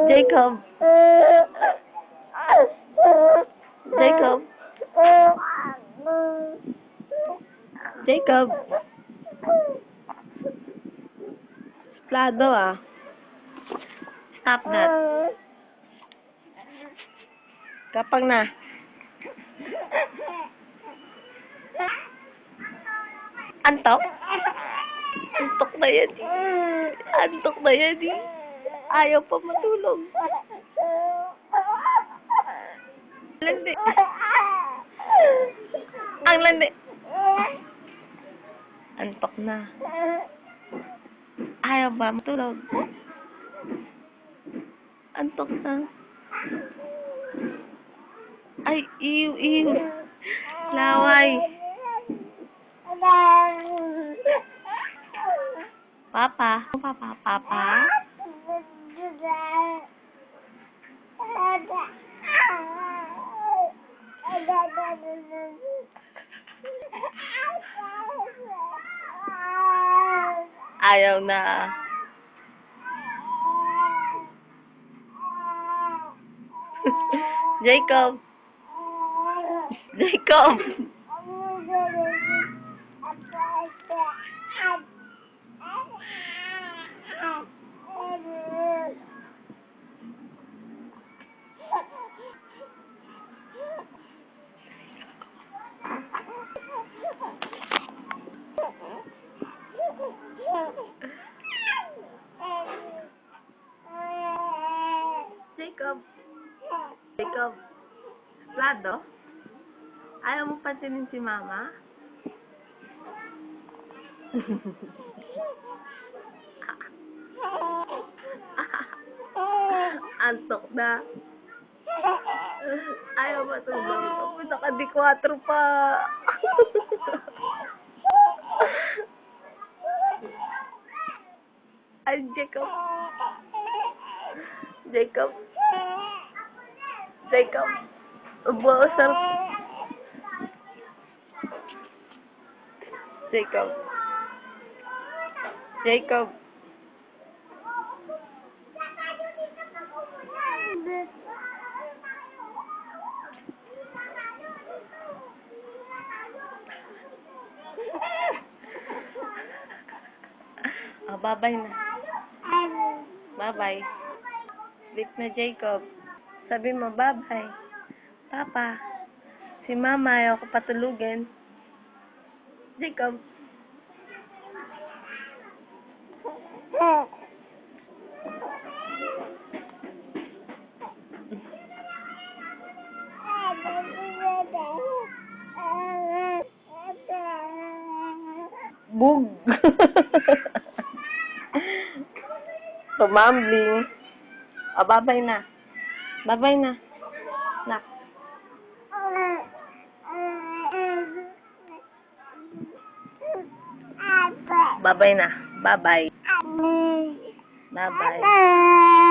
Jacob. Jacob. Jacob. Plado ah. Stop that. Kapag na. Antok? Antok na yan eh. Antok na yan eh. Ayaw pa matulog. Landi. Ang landi. Antok na. Ayaw ba matulog? Antok na. Ay, iw. Laway. Papa. Papa. Ayaw na. Jacob. Jacob. Jacob. Jacob. Plado? Ayaw mo pansinin si Mama? Antok na. Ayaw matulog. Tapos naka-D4 pa. Ay, Jacob. Jacob. Jacob. Ubo, sarap. Jacob. Jacob. Oh, bye-bye na. Bye-bye. Sleep na, Jacob. Sabi mo, bye-bye. Papa, si Mama ayaw ko patulugin. Jacob. Bug. Tumambling. O, bye-bye na. Bye-bye na. Nak. Bye-bye na. Bye-bye. Bye-bye.